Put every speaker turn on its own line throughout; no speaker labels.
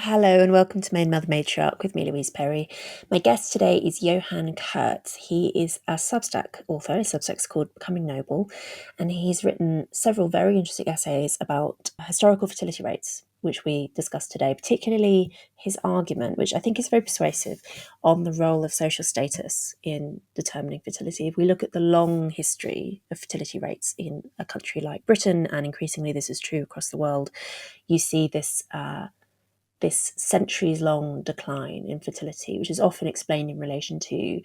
Hello and welcome to Main Mother Matriarch with me, Louise Perry. My guest today is Johann Kurtz. He is a Substack author. His Substack's called Becoming Noble, and he's written several very interesting essays about historical fertility rates, which we discussed today, particularly his argument, which I think is very persuasive, on the role of social status in determining fertility. If we look at the long history of fertility rates in a country like Britain, and increasingly this is true across the world, you see this centuries-long decline in fertility, which is often explained in relation to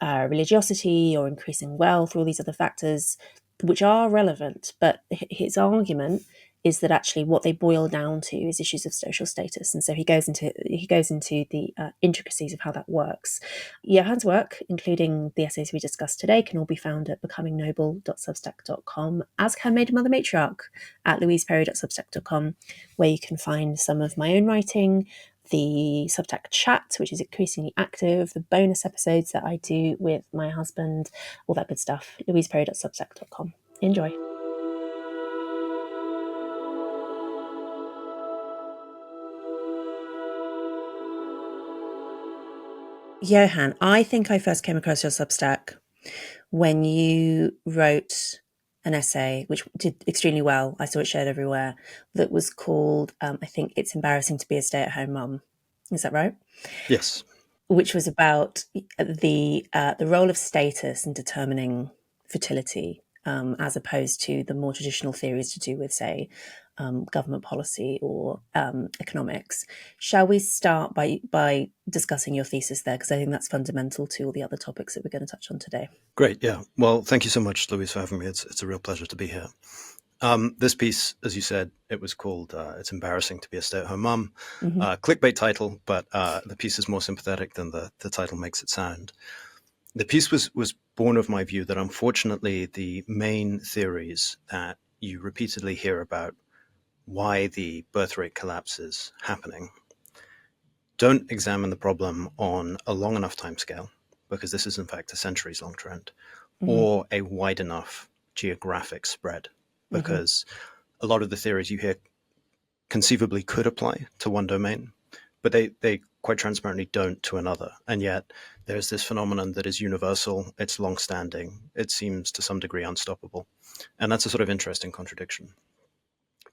religiosity or increasing wealth, or all these other factors, which are relevant. But his argument is that actually what they boil down to is issues of social status, and so he goes into the intricacies of how that works. Johann's work, including the essays we discussed today, can all be found at becomingnoble.substack.com, as can Maiden Mother Matriarch at louiseperry.substack.com, where you can find some of my own writing, the Substack chat, which is increasingly active, the bonus episodes that I do with my husband, all that good stuff. louiseperry.substack.com. Enjoy. Johann, I think I first came across your Substack when you wrote an essay, which did extremely well. I saw it shared everywhere, that was called, I think, It's Embarrassing to be a Stay-at-Home Mum. Is that right?
Yes.
Which was about the role of status in determining fertility, as opposed to the more traditional theories to do with, say, government policy or economics. Shall we start by discussing your thesis there? Because I think that's fundamental to all the other topics that we're going to touch on today.
Great. Yeah. Well, thank you so much, Louise, for having me. It's a real pleasure to be here. This piece, as you said, it was called It's Embarrassing to be a Stay-at-Home Mum.
Mm-hmm.
Clickbait title, but the piece is more sympathetic than the title makes it sound. The piece was born of my view that unfortunately the main theories that you repeatedly hear about why the birth rate collapse is happening don't examine the problem on a long enough timescale, because this is in fact a centuries-long trend, or a wide enough geographic spread, because a lot of the theories you hear conceivably could apply to one domain, but they quite transparently don't to another. And yet there's this phenomenon that is universal, it's long-standing, it seems to some degree unstoppable. And that's a sort of interesting contradiction.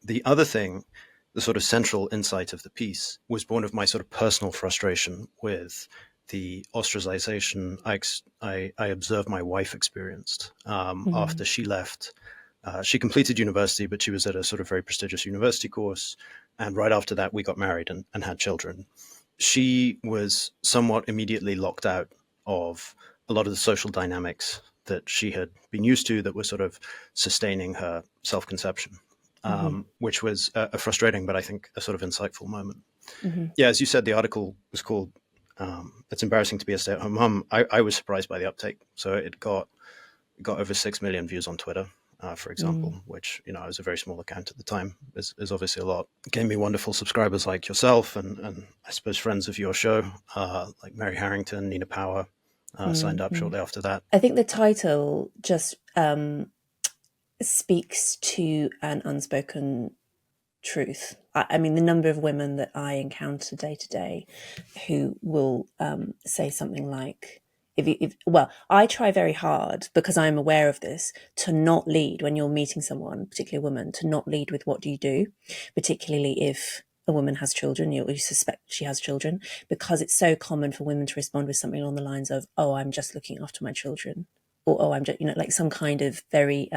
The other thing, the sort of central insight of the piece, was born of my sort of personal frustration with the ostracization I observed my wife experienced after she left. She completed university, but she was at a sort of very prestigious university course. And right after that, we got married and had children. She was somewhat immediately locked out of a lot of the social dynamics that she had been used to that were sort of sustaining her self-conception. Which was a frustrating, but I think a sort of insightful moment. Yeah, as you said, the article was called It's Embarrassing to be a Stay-at-Home Mum. I was surprised by the uptake. So it got over 6 million views on Twitter, for example, which, you know, was a very small account at the time, is obviously a lot. It gave me wonderful subscribers like yourself and I suppose friends of your show, like Mary Harrington, Nina Power, signed up shortly after that.
I think the title just speaks to an unspoken truth. I mean, the number of women that I encounter day to day who will say something like, well, I try very hard, because I'm aware of this, to not lead when you're meeting someone, particularly a woman, to not lead with what do you do, particularly if a woman has children, you suspect she has children, because it's so common for women to respond with something along the lines of, oh, I'm just looking after my children, or oh, I'm just, you know, like some kind of very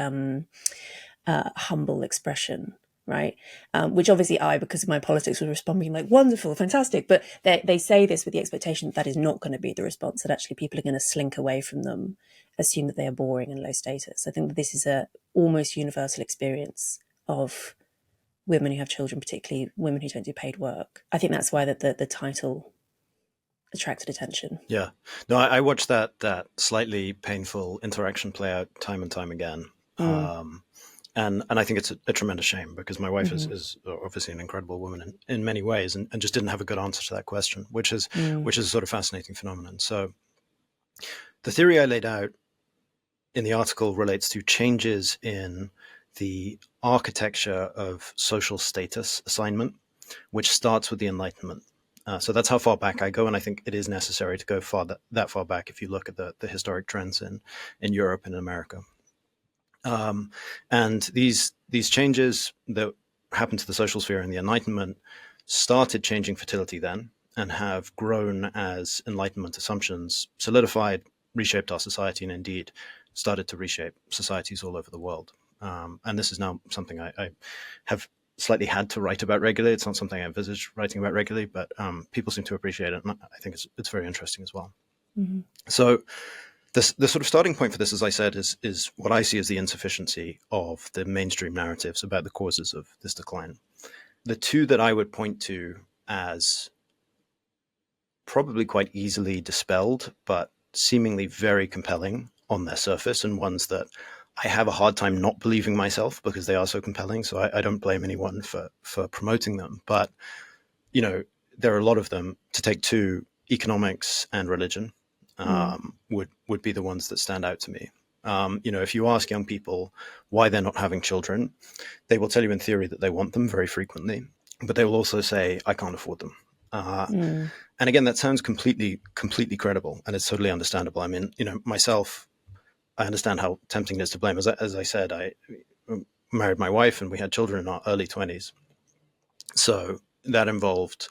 humble expression, right? Which obviously because of my politics, would respond being like, wonderful, fantastic. But they say this with the expectation that is not going to be the response, that actually people are going to slink away from them, assume that they are boring and low status. I think that this is a almost universal experience of women who have children, particularly women who don't do paid work. I think that's why the title attracted attention.
Yeah. No, I watched that slightly painful interaction play out time and time again. And I think it's a tremendous shame, because my wife is obviously an incredible woman in many ways, and just didn't have a good answer to that question, which is a sort of fascinating phenomenon. So the theory I laid out in the article relates to changes in the architecture of social status assignment which starts with the Enlightenment. So that's how far back I go, and I think it is necessary to go that far back if you look at the historic trends in Europe and in America. And these changes that happened to the social sphere in the Enlightenment started changing fertility then, and have grown as Enlightenment assumptions solidified, reshaped our society, and indeed started to reshape societies all over the world. And this is now something I have slightly had to write about regularly. It's not something I envisage writing about regularly, but people seem to appreciate it, and I think it's very interesting as well. Mm-hmm. So the sort of starting point for this, as I said, is what I see as the insufficiency of the mainstream narratives about the causes of this decline. The two that I would point to as probably quite easily dispelled, but seemingly very compelling on their surface, and ones that I have a hard time not believing myself because they are so compelling. So I don't blame anyone for promoting them. But, you know, there are a lot of them. To take two, economics and religion would be the ones that stand out to me. You know, if you ask young people why they're not having children, they will tell you in theory that they want them very frequently, but they will also say, I can't afford them. And again, that sounds completely credible, and it's totally understandable. I mean, you know, myself, I understand how tempting it is to blame. As I said, I married my wife and we had children in our early 20s. So that involved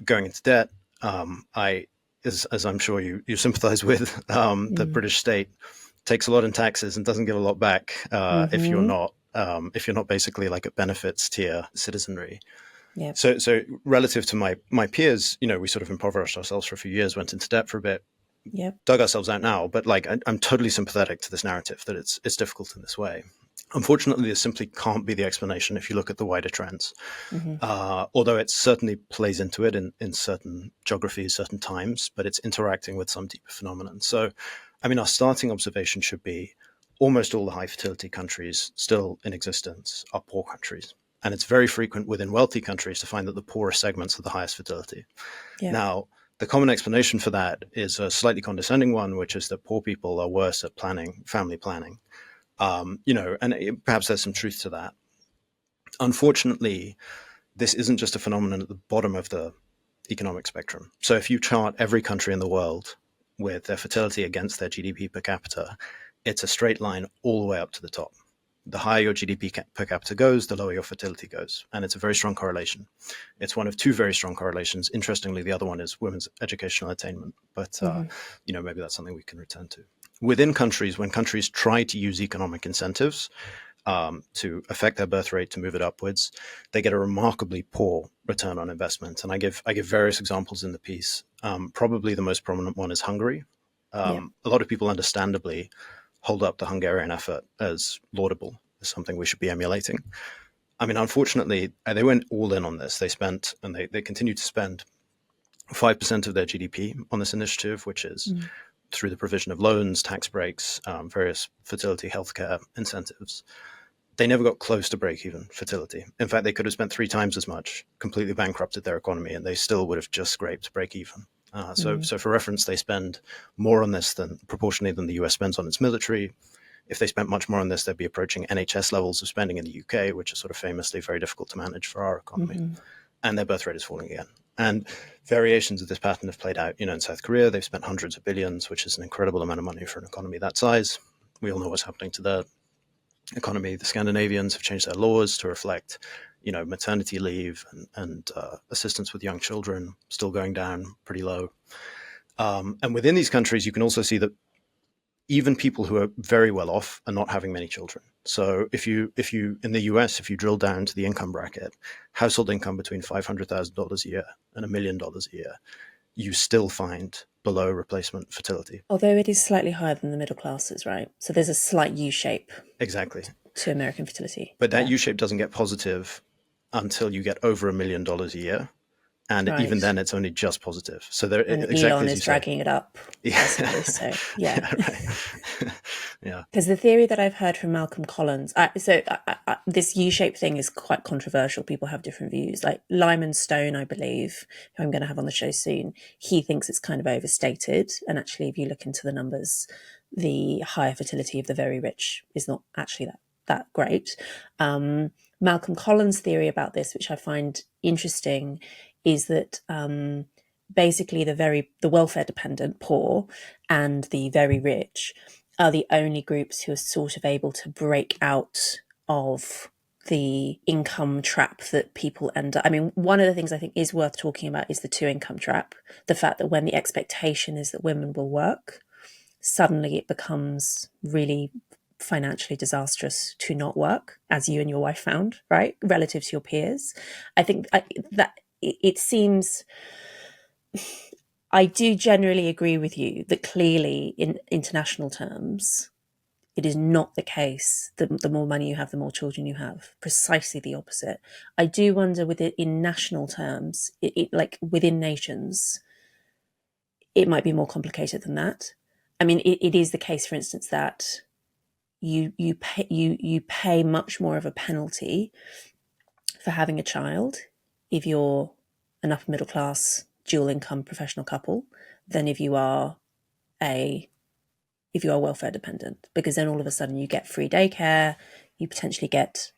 going into debt. As I'm sure you sympathize with, the British state takes a lot in taxes and doesn't give a lot back if you're not basically like a benefits tier citizenry. Yep. So relative to my peers, you know, we sort of impoverished ourselves for a few years, went into debt for a bit, dug ourselves out now. But like, I'm totally sympathetic to this narrative that it's difficult in this way. Unfortunately, this simply can't be the explanation if you look at the wider trends. Although it certainly plays into it in certain geographies, certain times, but it's interacting with some deeper phenomenon. So, I mean, our starting observation should be almost all the high fertility countries still in existence are poor countries. And it's very frequent within wealthy countries to find that the poorest segments are the highest fertility. Yeah. Now, the common explanation for that is a slightly condescending one, which is that poor people are worse at family planning. You know, and perhaps there's some truth to that. Unfortunately, this isn't just a phenomenon at the bottom of the economic spectrum. So if you chart every country in the world with their fertility against their GDP per capita, it's a straight line all the way up to the top. The higher your GDP per capita goes, the lower your fertility goes. And it's a very strong correlation. It's one of two very strong correlations. Interestingly, the other one is women's educational attainment. But, you know, maybe that's something we can return to. Within countries, when countries try to use economic incentives to affect their birth rate, to move it upwards, they get a remarkably poor return on investment. And I give various examples in the piece. Probably the most prominent one is Hungary. A lot of people understandably hold up the Hungarian effort as laudable, as something we should be emulating. I mean, unfortunately, they went all in on this. They spent, and they continue to spend 5% of their GDP on this initiative, which is through the provision of loans, tax breaks, various fertility healthcare incentives. They never got close to break-even fertility. In fact, they could have spent 3 times as much, completely bankrupted their economy, and they still would have just scraped break-even. So for reference, they spend more on this proportionally than the US spends on its military. If they spent much more on this, they'd be approaching NHS levels of spending in the UK, which is sort of famously very difficult to manage for our economy. And their birth rate is falling again. And variations of this pattern have played out. You know, in South Korea, they've spent hundreds of billions, which is an incredible amount of money for an economy that size. We all know what's happening to their economy. The Scandinavians have changed their laws to reflect, you know, maternity leave and assistance with young children still going down pretty low. And within these countries, you can also see that even people who are very well off are not having many children. So if you in the US, if you drill down to the income bracket, household income between $500,000 a year and $1 million a year, you still find below replacement fertility.
Although it is slightly higher than the middle classes, right? So there's a slight U-shape.
Exactly.
To American fertility.
But that U-shape doesn't get positive until you get over $1 million a year. And even then, it's only just positive. So there,
and
exactly
Elon is dragging it up. Personally, so yeah,
yeah.
Because the theory that I've heard from Malcolm Collins, this U-shaped thing is quite controversial. People have different views. Like Lyman Stone, I believe, who I'm going to have on the show soon, he thinks it's kind of overstated. And actually, if you look into the numbers, the higher fertility of the very rich is not actually that great. Malcolm Collins' theory about this, which I find interesting, is that basically the welfare dependent poor and the very rich are the only groups who are sort of able to break out of the income trap that people end up. I mean, one of the things I think is worth talking about is the two income trap. The fact that when the expectation is that women will work, suddenly it becomes really financially disastrous to not work, as you and your wife found, right? Relative to your peers. I think that it seems, I do generally agree with you that clearly in international terms, it is not the case that the more money you have, the more children you have. Precisely the opposite. I do wonder with it in national terms, like within nations, it might be more complicated than that. I mean, it is the case, for instance, that you pay much more of a penalty for having a child if you're an upper middle class dual income professional couple than if you are welfare dependent, because then all of a sudden you get free daycare, you potentially get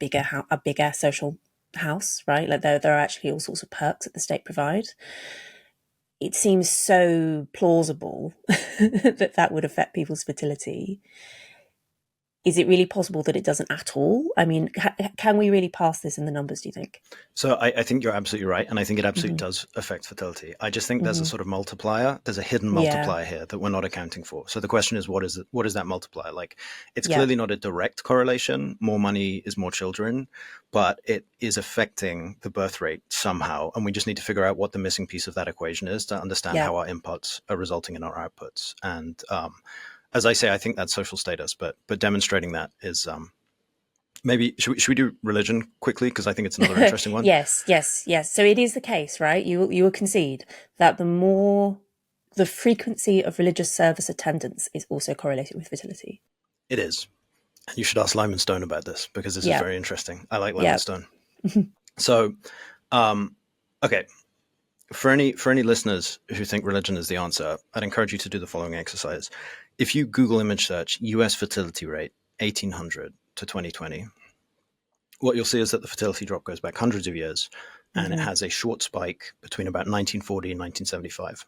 a bigger social house, right? Like there are actually all sorts of perks that the state provide. It seems so plausible that would affect people's fertility. Is it really possible that it doesn't at all? I mean, can we really pass this in the numbers, do you think?
So I think you're absolutely right. And I think it absolutely does affect fertility. I just think there's a sort of multiplier. There's a hidden multiplier here that we're not accounting for. So the question is, what is that multiplier? Like, it's clearly not a direct correlation. More money is more children, but it is affecting the birth rate somehow. And we just need to figure out what the missing piece of that equation is to understand how our inputs are resulting in our outputs. And as I say, I think that's social status, but demonstrating that is maybe should we do religion quickly, because I think it's another interesting one.
Yes. So it is the case, right? You will concede that the frequency of religious service attendance is also correlated with fertility.
It is. You should ask Lyman Stone about this, because this is very interesting. I like Lyman Stone. So, okay. For any listeners who think religion is the answer, I'd encourage you to do the following exercise. If you Google image search US fertility rate 1800 to 2020, what you'll see is that the fertility drop goes back hundreds of years, and it has a short spike between about 1940 and 1975.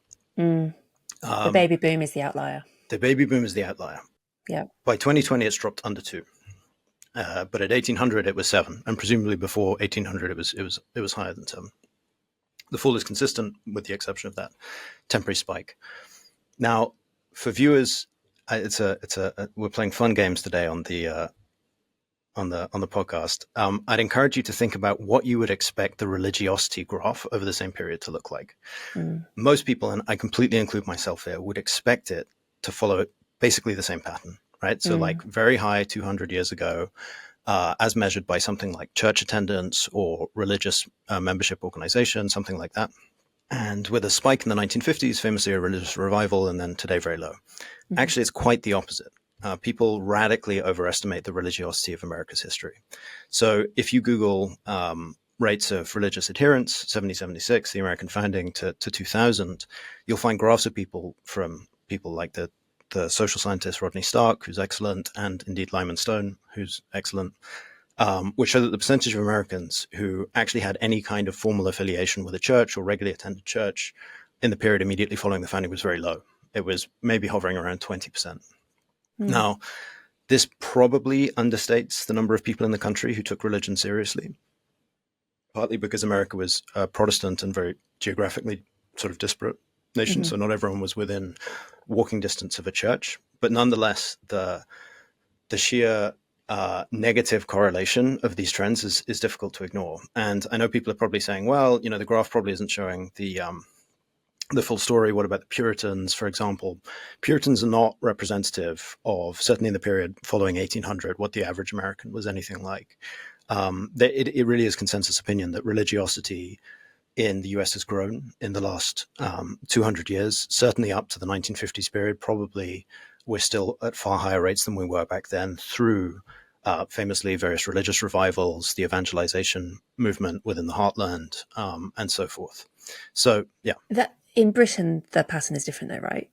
The baby boom is the outlier.
The baby boom is the outlier.
Yeah.
By 2020, it's dropped under 2. But at 1800, it was 7, and presumably before 1800, it was higher than 7. The fall is consistent, with the exception of that temporary spike. Now, for viewers, we're playing fun games today on the podcast. I'd encourage you to think about what you would expect the religiosity graph over the same period to look like. Most people, and I completely include myself here, would expect it to follow basically the same pattern, right? So like very high 200 years ago, as measured by something like church attendance or religious membership organization, something like that. And with a spike in the 1950s, famously a religious revival, and then today very low. Actually, it's quite the opposite. People radically overestimate the religiosity of America's history. So if you Google rates of religious adherence, 1776, the American founding, to 2000, you'll find graphs of people like the social scientist Rodney Stark, who's excellent, and indeed Lyman Stone, who's excellent, which show that the percentage of Americans who actually had any kind of formal affiliation with a church or regularly attended church in the period immediately following the founding was very low. It was maybe hovering around 20%. Now, this probably understates the number of people in the country who took religion seriously, partly because America was a Protestant and very geographically sort of disparate nation, so not everyone was within walking distance of a church. But nonetheless, the sheer negative correlation of these trends is difficult to ignore. And I know people are probably saying, well, the graph probably isn't showing the full story. What about the Puritans, for example? Puritans are not representative of, certainly in the period following 1800, what the average American was anything like. It really is consensus opinion that religiosity in the US has grown in the last 200 years, certainly up to the 1950s period. Probably we're still at far higher rates than we were back then through famously various religious revivals, the evangelization movement within the heartland, and so forth. So, yeah.
That in Britain, the pattern is different though, right?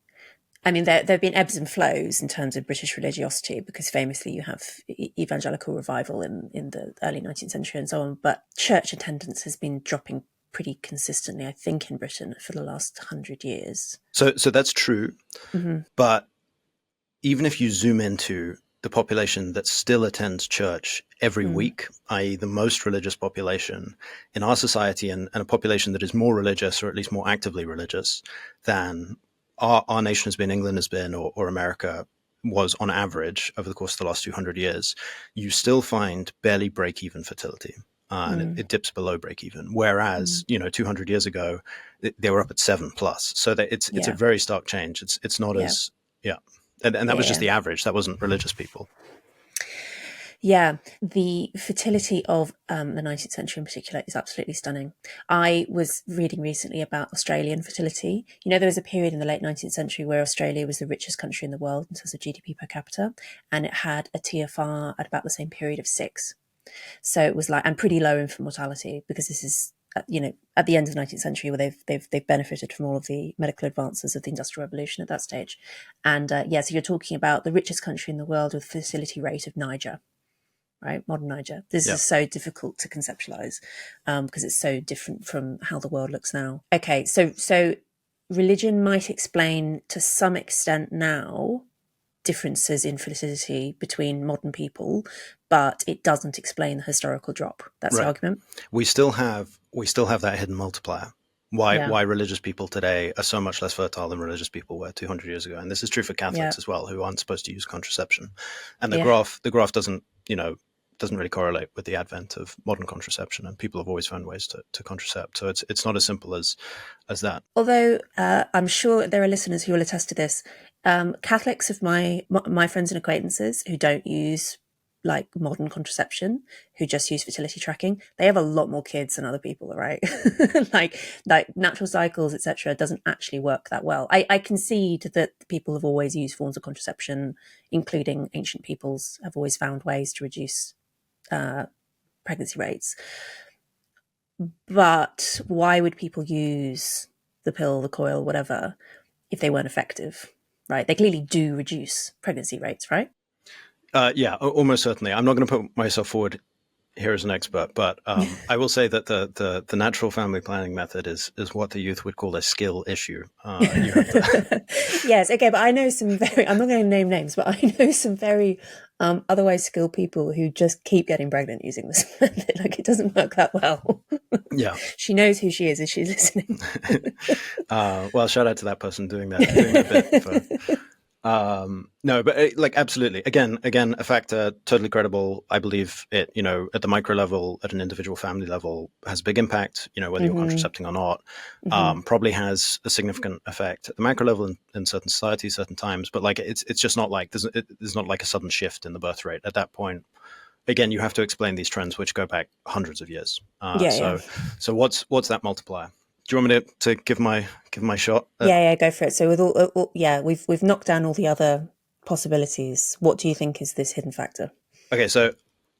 I mean, there have been ebbs and flows in terms of British religiosity, because famously you have evangelical revival in the early 19th century and so on. But church attendance has been dropping pretty consistently, I think, in Britain for the last 100 years.
So that's true.
Mm-hmm.
But even if you zoom into the population that still attends church every week, i.e. the most religious population in our society, and a population that is more religious, or at least more actively religious, than our nation has been, England has been, or America was on average over the course of the last 200 years, you still find barely break-even fertility. And it dips below break even. Whereas, 200 years ago, they were up at 7+. So that it's a very stark change. It's not
Yeah.
as, yeah. And that was just the average. That wasn't religious people.
Yeah, the fertility of the 19th century in particular is absolutely stunning. I was reading recently about Australian fertility. There was a period in the late 19th century where Australia was the richest country in the world in terms of GDP per capita, and it had a TFR at about the same period of 6. So it was and pretty low infant mortality, because this is at the end of the 19th century, where they've benefited from all of the medical advances of the Industrial Revolution at that stage. And so you're talking about the richest country in the world with a fertility rate of Niger. Right, modern Niger. This is so difficult to conceptualize because it's so different from how the world looks now. Okay, so religion might explain to some extent now differences in fertility between modern people, but it doesn't explain the historical drop. That's the argument.
We still have that hidden multiplier. Why religious people today are so much less fertile than religious people were 200 years ago, and this is true for Catholics as well, who aren't supposed to use contraception. And the graph doesn't really correlate with the advent of modern contraception, and people have always found ways to contracept. So it's not as simple as that.
Although I'm sure there are listeners who will attest to this. Catholics of my friends and acquaintances who don't use modern contraception, who just use fertility tracking, they have a lot more kids than other people, right? like natural cycles, etc., doesn't actually work that well. I concede that people have always used forms of contraception, including ancient peoples have always found ways to reduce pregnancy rates. But why would people use the pill, the coil, whatever, if they weren't effective, right? They clearly do reduce pregnancy rates, right?
Yeah, almost certainly. I'm not going to put myself forward here as an expert, but I will say that the natural family planning method is what the youth would call a skill issue. You have to...
Yes, okay, but I know some I'm not going to name names, but I know some very otherwise skilled people who just keep getting pregnant using this method. It doesn't work that well.
Yeah.
She knows who she is if she's listening.
Well, shout out to that person doing that bit. No, but absolutely. Again, a factor, totally credible. I believe it, at the micro level, at an individual family level, has a big impact, whether you're contracepting or not, probably has a significant effect at the macro level in certain societies, certain times. But it's just not there's not a sudden shift in the birth rate at that point. Again, you have to explain these trends, which go back hundreds of years. So what's that multiplier? Do you want me to give my shot?
Yeah, go for it. So with we've knocked down all the other possibilities. What do you think is this hidden factor?
Okay, so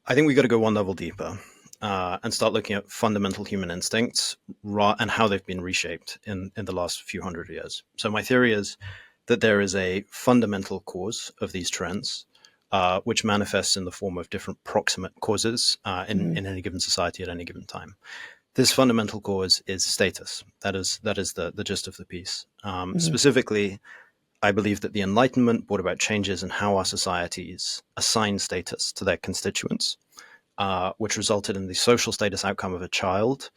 I think we got to go one level deeper and start looking at fundamental human instincts and how they've been reshaped in the last few hundred years. So my theory is that there is a fundamental cause of these trends, which manifests in the form of different proximate causes in any given society at any given time. This fundamental cause is status. That is the gist of the piece. Specifically, I believe that the Enlightenment brought about changes in how our societies assign status to their constituents, which resulted in the social status outcome of a child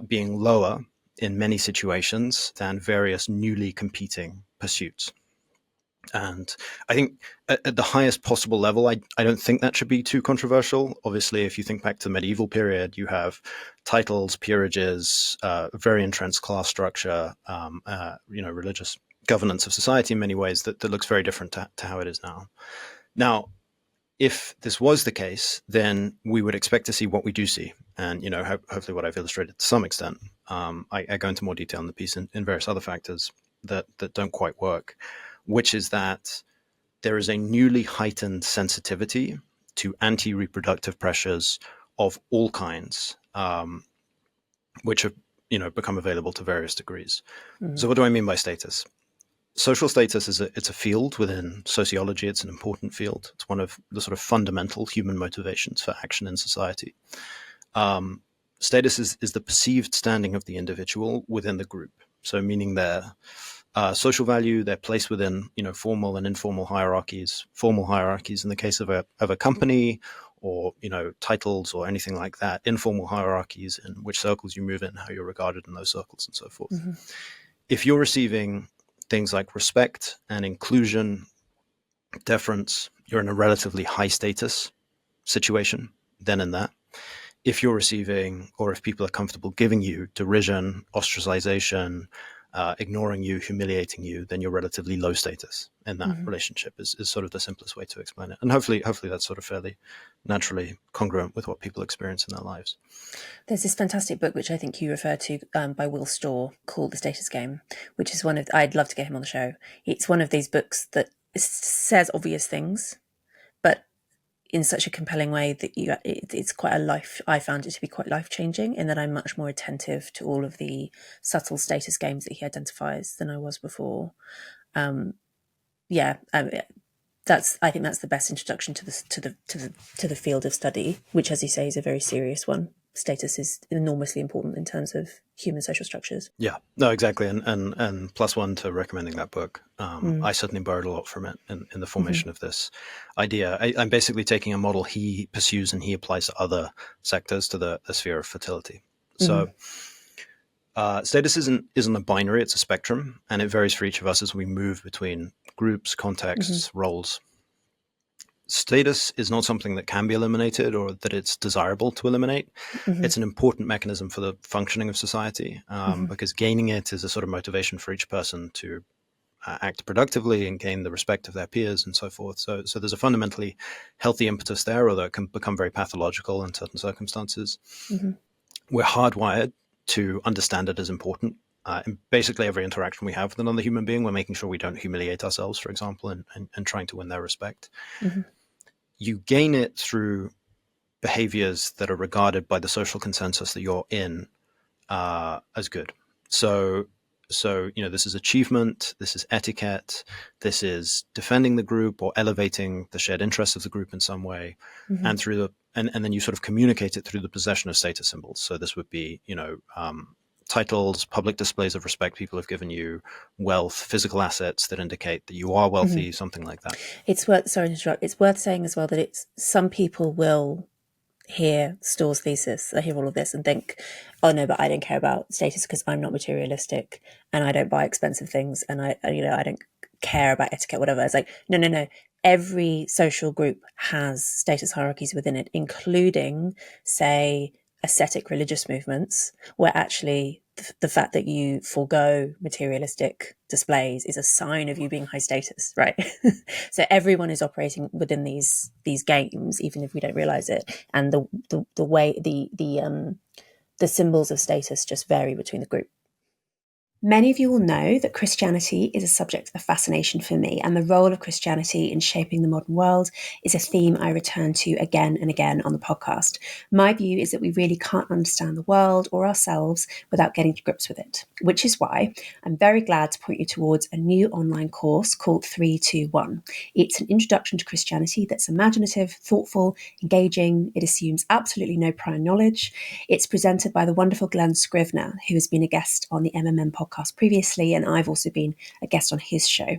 being lower in many situations than various newly competing pursuits. And I think at the highest possible level, I don't think that should be too controversial. Obviously, if you think back to the medieval period, you have titles, peerages, very entrenched class structure, religious governance of society in many ways that looks very different to how it is now. Now, if this was the case, then we would expect to see what we do see. And, hopefully what I've illustrated to some extent. I go into more detail in the piece in various other factors that don't quite work, which is that there is a newly heightened sensitivity to anti-reproductive pressures of all kinds, which have become available to various degrees. So what do I mean by status? social status it's a field within sociology. It's an important field. It's one of the sort of fundamental human motivations for action in society. Status is the perceived standing of the individual within the group. So meaning their social value, their place within, formal and informal hierarchies. Formal hierarchies in the case of a company, or titles or anything like that. Informal hierarchies in which circles you move in, how you're regarded in those circles, and so forth.
Mm-hmm.
If you're receiving things like respect and inclusion, deference, you're in a relatively high status situation then and that. If you're receiving, or if people are comfortable giving you derision, ostracization, ignoring you, humiliating you, then you're relatively low status in that relationship is sort of the simplest way to explain it. And hopefully that's sort of fairly naturally congruent with what people experience in their lives.
There's this fantastic book, which I think you referred to, by Will Storr, called The Status Game, which is I'd love to get him on the show. It's one of these books that says obvious things, but in such a compelling way that it's quite I found it to be quite life-changing, in that I'm much more attentive to all of the subtle status games that he identifies than I was before. I think that's the best introduction to the field of study, which, as you say, is a very serious one. Status is enormously important in terms of human social structures.
Yeah, no, exactly. And plus one to recommending that book. I certainly borrowed a lot from it in the formation of this idea. I'm basically taking a model he pursues and he applies to other sectors, to the sphere of fertility. So status isn't a binary, it's a spectrum, and it varies for each of us as we move between groups, contexts, roles. Status is not something that can be eliminated or that it's desirable to eliminate. It's an important mechanism for the functioning of society, because gaining it is a sort of motivation for each person to act productively and gain the respect of their peers and so forth. So there's a fundamentally healthy impetus there, although it can become very pathological in certain circumstances. We're hardwired to understand it as important. In basically every interaction we have with another human being, we're making sure we don't humiliate ourselves, for example, and trying to win their respect. You gain it through behaviors that are regarded by the social consensus that you're in as good. So this is achievement, this is etiquette, this is defending the group or elevating the shared interests of the group in some way, and through and then you sort of communicate it through the possession of status symbols. So this would be titles, public displays of respect people have given you, wealth, physical assets that indicate that you are wealthy, something like that.
It's worth saying as well that some people will hear Storr's thesis, I hear all of this and think, oh no, but I don't care about status because I'm not materialistic and I don't buy expensive things and I don't care about etiquette, whatever. It's like, no. Every social group has status hierarchies within it, including, say, ascetic religious movements, where actually the fact that you forego materialistic displays is a sign of you being high status, right? So everyone is operating within these games, even if we don't realize it. And the way the symbols of status just vary between the group. Many of you will know that Christianity is a subject of fascination for me, and the role of Christianity in shaping the modern world is a theme I return to again and again on the podcast. My view is that we really can't understand the world or ourselves without getting to grips with it, which is why I'm very glad to point you towards a new online course called 321. It's an introduction to Christianity that's imaginative, thoughtful, engaging. It assumes absolutely no prior knowledge. It's presented by the wonderful Glenn Scrivener, who has been a guest on the MMM podcast previously, and I've also been a guest on his show.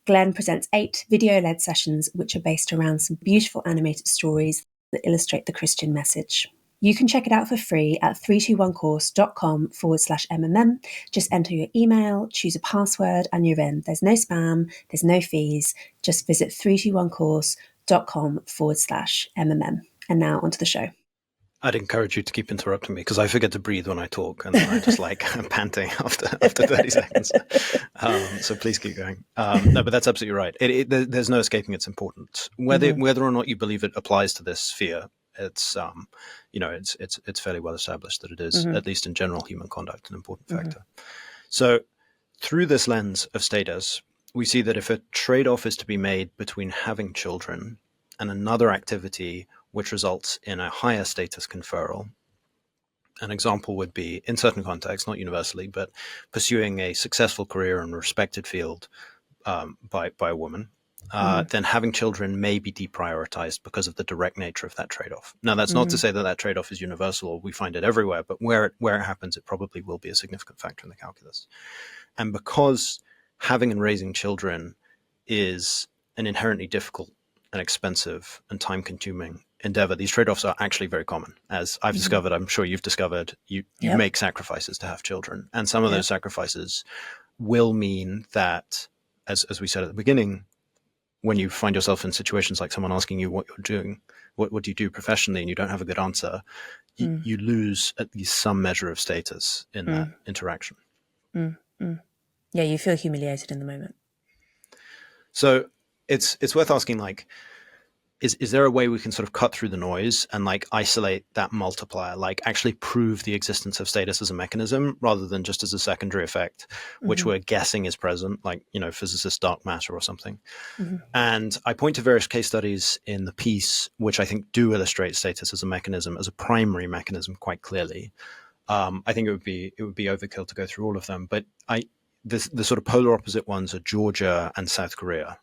Glenn presents 8 video-led sessions which are based around some beautiful animated stories that illustrate the Christian message. You can check it out for free at 321course.com/MMM. Just enter your email, choose a password, and you're in. There's no spam, there's no fees. Just visit 321course.com/MMM. And now onto the show.
I'd encourage you to keep interrupting me because I forget to breathe when I talk, and I just I'm panting after 30 seconds. So please keep going. No, but that's absolutely right. There's no escaping its importance. Whether or not you believe it applies to this sphere, it's it's fairly well established that it is, at least in general human conduct, an important factor. So through this lens of status, we see that if a trade-off is to be made between having children and another activity which results in a higher status conferral. An example would be, in certain contexts, not universally, but pursuing a successful career in a respected field by a woman,
Mm-hmm.
then having children may be deprioritized because of the direct nature of that trade-off. Now, that's not to
Mm-hmm.
say that that trade-off is universal or we find it everywhere, but where it happens, it probably will be a significant factor in the calculus. And because having and raising children is an inherently difficult and expensive and time-consuming endeavor, these trade-offs are actually very common. As I've
Mm-hmm.
discovered, I'm sure you've discovered, you
Yep.
make sacrifices to have children. And some of
Yep.
those sacrifices will mean that, as we said at the beginning, when you find yourself in situations like someone asking you what you're doing, what do you do professionally, and you don't have a good answer,
Mm.
you lose at least some measure of status in that
Mm.
interaction.
Mm. Mm. Yeah, you feel humiliated in the moment.
So it's worth asking, like, is there a way we can sort of cut through the noise and like isolate that multiplier, like actually prove the existence of status as a mechanism rather than just as a secondary effect, which
Mm-hmm.
we're guessing is present, like, physicists' dark matter or something?
Mm-hmm.
And I point to various case studies in the piece, which I think do illustrate status as a mechanism, as a primary mechanism, quite clearly. I think it would be overkill to go through all of them, but the sort of polar opposite ones are Georgia and South Korea,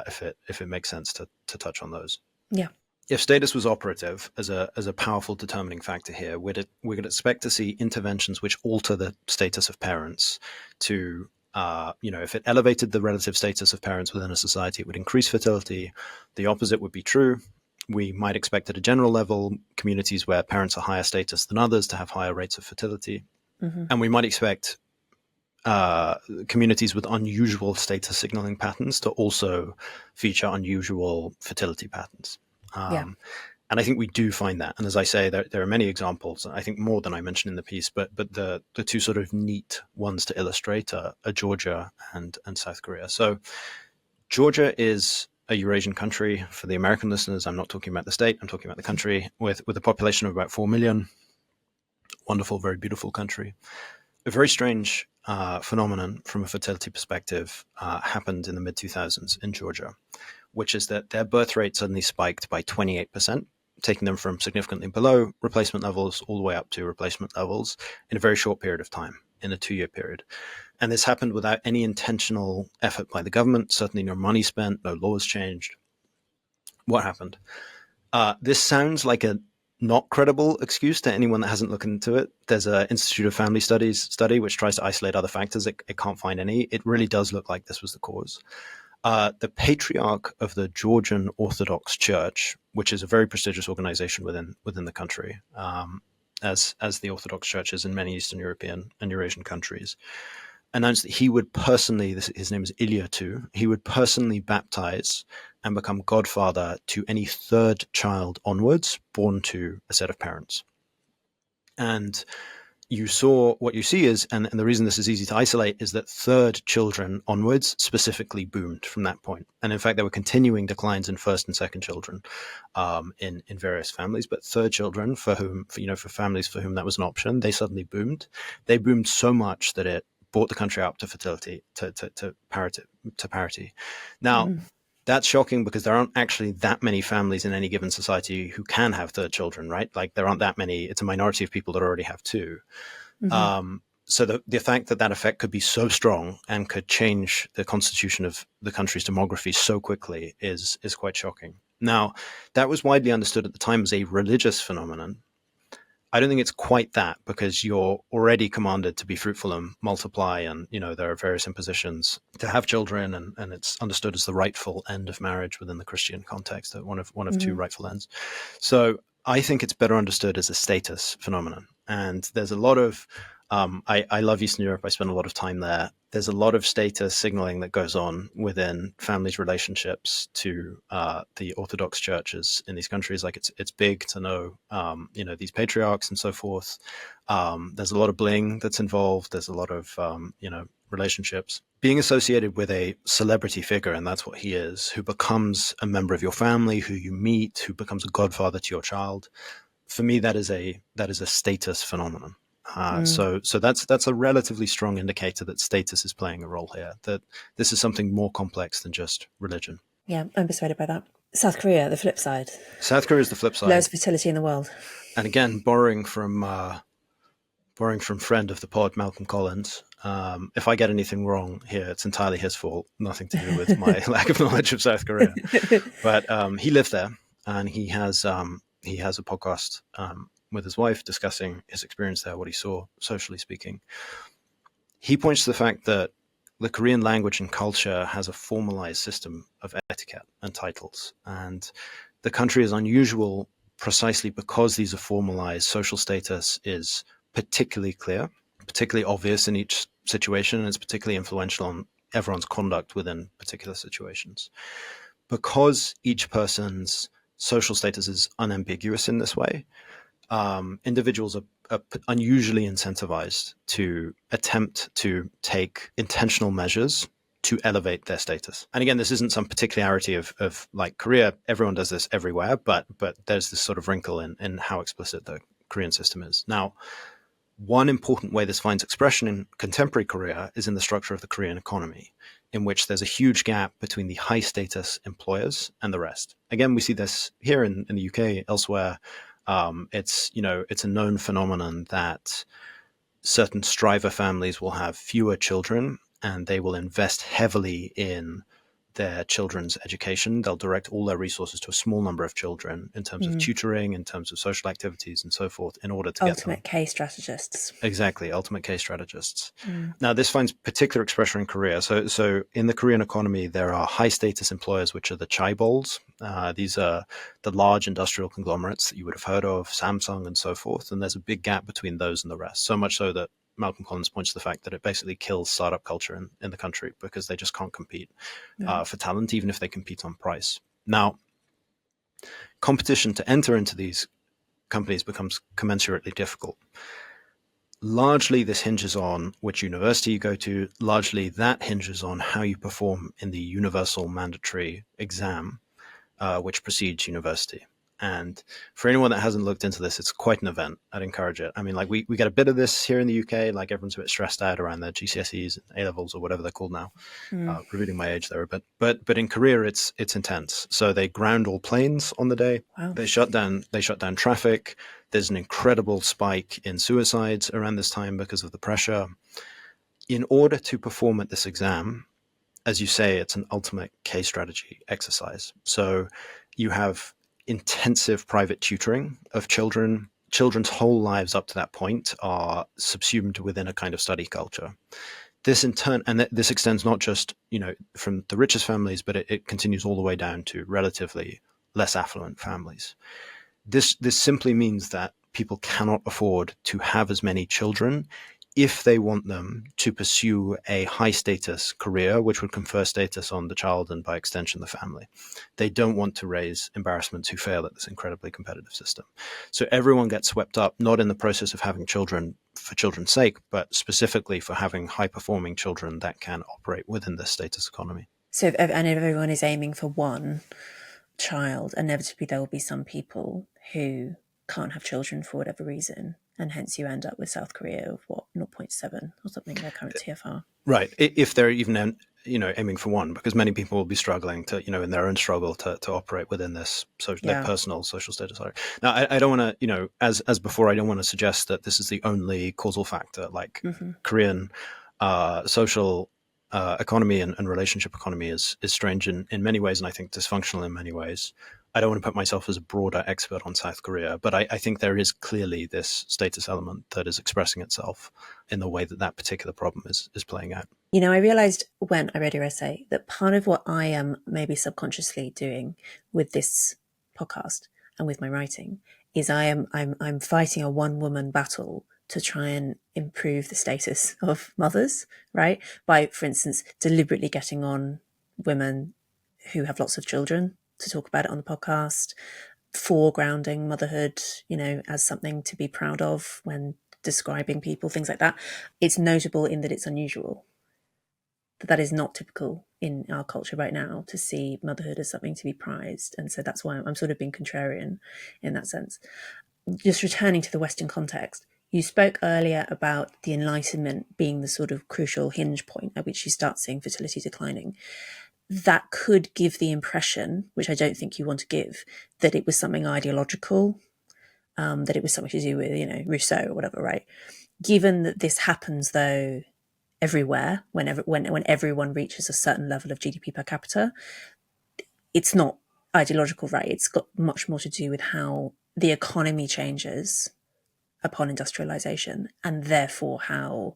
if it makes sense to touch on those.
Yeah.
If status was operative as a powerful determining factor here, we could expect to see interventions which alter the status of parents to, if it elevated the relative status of parents within a society, it would increase fertility. The opposite would be true. We might expect at a general level communities where parents are higher status than others to have higher rates of fertility.
Mm-hmm.
And we might expect communities with unusual status signaling patterns to also feature unusual fertility patterns.
Yeah.
And I think we do find that. And as I say, there are many examples, I think more than I mentioned in the piece, but the two sort of neat ones to illustrate are Georgia and South Korea. So Georgia is a Eurasian country. For the American listeners, I'm not talking about the state, I'm talking about the country, with a population of about 4 million. Wonderful, very beautiful country. A very strange phenomenon from a fertility perspective happened in the mid-2000s in Georgia, which is that their birth rate suddenly spiked by 28%, taking them from significantly below replacement levels all the way up to replacement levels in a very short period of time, in a 2-year period. And this happened without any intentional effort by the government, certainly no money spent, no laws changed. What happened? This sounds like a not credible excuse to anyone that hasn't looked into it. There's an Institute of Family Studies study which tries to isolate other factors. It can't find any. It really does look like this was the cause. The Patriarch of the Georgian Orthodox Church, which is a very prestigious organization within the country, as the Orthodox churches in many Eastern European and Eurasian countries, announced that he would personally, his name is Ilya too, he would personally baptize and become godfather to any third child onwards born to a set of parents. And what you see is, and the reason this is easy to isolate is that third children onwards specifically boomed from that point. And in fact, there were continuing declines in first and second children in various families, but third children for families for whom that was an option, they suddenly boomed. They boomed so much that it brought the country up to fertility, to parity. Now,
Mm-hmm.
that's shocking because there aren't actually that many families in any given society who can have third children, right? Like there aren't that many. It's a minority of people that already have two.
Mm-hmm.
So the fact that effect could be so strong and could change the constitution of the country's demography so quickly is quite shocking. Now, that was widely understood at the time as a religious phenomenon. I don't think it's quite that, because you're already commanded to be fruitful and multiply, and there are various impositions to have children, and it's understood as the rightful end of marriage within the Christian context, one of two
Mm-hmm.
rightful ends. So I think it's better understood as a status phenomenon, and there's a lot of I love Eastern Europe. I spend a lot of time there. There's a lot of status signaling that goes on within families' relationships to the Orthodox churches in these countries. Like it's big to know, these patriarchs and so forth. There's a lot of bling that's involved. There's a lot of, relationships. Being associated with a celebrity figure, and that's what he is, who becomes a member of your family, who you meet, who becomes a godfather to your child. For me, that is a status phenomenon. So that's a relatively strong indicator that status is playing a role here, that this is something more complex than just religion.
Yeah, I'm persuaded by that. South Korea, the flip side.
South Korea is the flip side.
Lowest fertility in the world.
And again, borrowing from borrowing from friend of the pod, Malcolm Collins. If I get anything wrong here, it's entirely his fault, nothing to do with my lack of knowledge of South Korea. But he lived there, and he has a podcast with his wife discussing his experience there, what he saw, socially speaking. He points to the fact that the Korean language and culture has a formalized system of etiquette and titles, and the country is unusual precisely because these are formalized. Social status is particularly clear, particularly obvious in each situation, and it's particularly influential on everyone's conduct within particular situations. Because each person's social status is unambiguous in this way, individuals are unusually incentivized to attempt to take intentional measures to elevate their status. And again, this isn't some particularity of like Korea. Everyone does this everywhere, but there's this sort of wrinkle in how explicit the Korean system is. Now, one important way this finds expression in contemporary Korea is in the structure of the Korean economy, in which there's a huge gap between the high status employers and the rest. Again, we see this here in the UK, elsewhere. It's a known phenomenon that certain striver families will have fewer children, and they will invest heavily in their children's education. They'll direct all their resources to a small number of children in terms of tutoring, in terms of social activities, and so forth, in order to
ultimate K strategists.
Exactly, ultimate K strategists. Now, this finds particular expression in Korea. So in the Korean economy, there are high status employers, which are the chaebols. These are the large industrial conglomerates that you would have heard of, Samsung and so forth. And there's a big gap between those and the rest, so much so that Malcolm Collins points to the fact that it basically kills startup culture in the country because they just can't compete for talent, even if they compete on price. Now, competition to enter into these companies becomes commensurately difficult. Largely, this hinges on which university you go to. Largely, that hinges on how you perform in the universal mandatory exam, which precedes university. And for anyone that hasn't looked into this, it's quite an event. I'd encourage it. I mean, like we get a bit of this here in the UK. Like everyone's a bit stressed out around their GCSEs and A levels or whatever they're called now. Revealing my age there a bit. But in Korea, it's intense. So they ground all planes on the day.
Wow.
They shut down traffic. There's an incredible spike in suicides around this time because of the pressure. In order to perform at this exam, as you say, it's an ultimate K strategy exercise. So you have intensive private tutoring of children. Children's whole lives up to that point are subsumed within a kind of study culture. This in turn, and this extends not just, from the richest families, but it continues all the way down to relatively less affluent families. This simply means that people cannot afford to have as many children if they want them to pursue a high status career, which would confer status on the child and by extension the family. They don't want to raise embarrassments who fail at this incredibly competitive system. So everyone gets swept up, not in the process of having children for children's sake, but specifically for having high performing children that can operate within this status economy.
So if everyone is aiming for one child, inevitably there will be some people who can't have children for whatever reason, and hence you end up with South Korea of 0.7 or something, their current TFR.
Right. If they're even aiming for one, because many people will be struggling to in their own struggle to operate within this their personal social status. Now, I don't want to as before, I don't want to suggest that this is the only causal factor. Like Korean social economy and relationship economy is strange in many ways, and I think dysfunctional in many ways. I don't want to put myself as a broader expert on South Korea, but I think there is clearly this status element that is expressing itself in the way that particular problem is playing out.
I realized when I read your essay that part of what I am maybe subconsciously doing with this podcast and with my writing is I'm fighting a one-woman battle to try and improve the status of mothers, right? By, for instance, deliberately getting on women who have lots of children to talk about it on the podcast, foregrounding motherhood, as something to be proud of when describing people, things like that. It's notable in that it's unusual. That is not typical in our culture right now to see motherhood as something to be prized. And so that's why I'm sort of being contrarian in that sense. Just returning to the Western context, you spoke earlier about the Enlightenment being the sort of crucial hinge point at which you start seeing fertility declining. That could give the impression, which I don't think you want to give, that it was something ideological, that it was something to do with, Rousseau or whatever, right? Given that this happens, though, everywhere, when everyone reaches a certain level of GDP per capita, it's not ideological, right? It's got much more to do with how the economy changes upon industrialization, and therefore how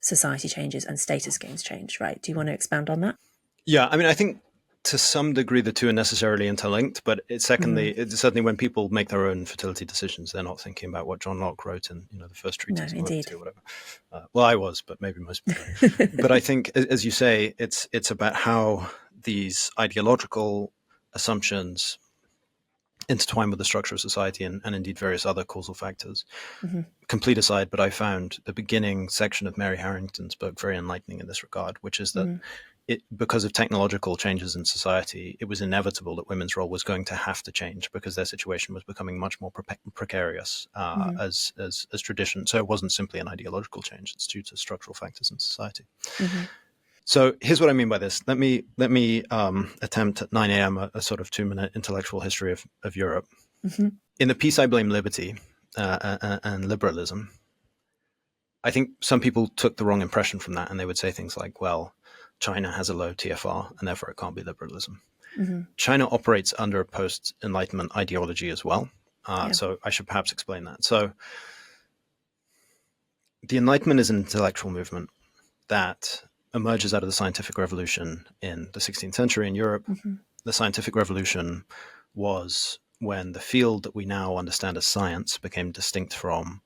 society changes and status gains change, right? Do you want to expound on that?
Yeah, I mean, I think to some degree the two are necessarily interlinked, but it's certainly when people make their own fertility decisions, they're not thinking about what John Locke wrote in the first
No,
treatise of
indeed.
loyalty or whatever. Well, I was, but maybe most people don't. But I think, as you say, it's about how these ideological assumptions intertwine with the structure of society and indeed various other causal factors.
Mm-hmm.
Complete aside, but I found the beginning section of Mary Harrington's book very enlightening in this regard, which is that because of technological changes in society, it was inevitable that women's role was going to have to change because their situation was becoming much more precarious as tradition. So it wasn't simply an ideological change; it's due to structural factors in society.
Mm-hmm.
So here's what I mean by this. Let me attempt at 9 a.m. a sort of 2-minute intellectual history of Europe.
Mm-hmm.
In the piece, I blame liberty and liberalism. I think some people took the wrong impression from that, and they would say things like, well, China has a low TFR, and therefore it can't be liberalism.
Mm-hmm.
China operates under a post-Enlightenment ideology as well. So I should perhaps explain that. So the Enlightenment is an intellectual movement that emerges out of the scientific revolution in the 16th century in Europe.
Mm-hmm.
The scientific revolution was when the field that we now understand as science became distinct from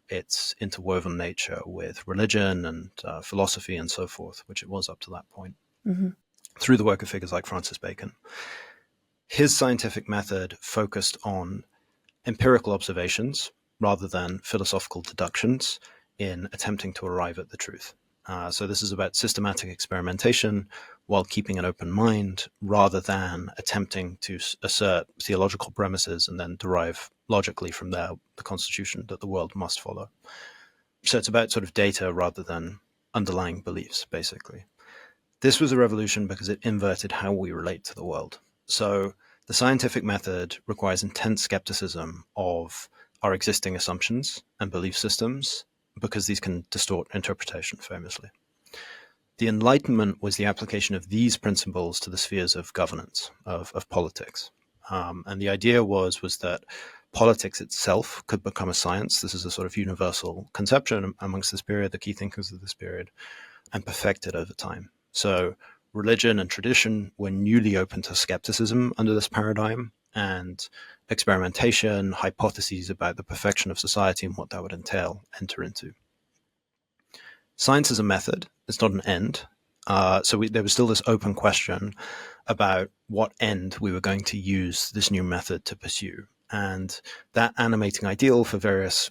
its interwoven nature with religion and philosophy and so forth, which it was up to that point, through the work of figures like Francis Bacon. His scientific method focused on empirical observations rather than philosophical deductions in attempting to arrive at the truth. So this is about systematic experimentation while keeping an open mind rather than attempting to assert theological premises and then derive logically from there the constitution that the world must follow. So it's about sort of data rather than underlying beliefs, basically. This was a revolution because it inverted how we relate to the world. So the scientific method requires intense skepticism of our existing assumptions and belief systems because these can distort interpretation famously. The Enlightenment was the application of these principles to the spheres of governance, of politics. And the idea was that politics itself could become a science. This is a sort of universal conception amongst this period, the key thinkers of this period, and perfected over time. So religion and tradition were newly open to skepticism under this paradigm, and experimentation, hypotheses about the perfection of society and what that would entail enter into. Science is a method, it's not an end. So there was still this open question about what end we were going to use this new method to pursue. And that animating ideal, for various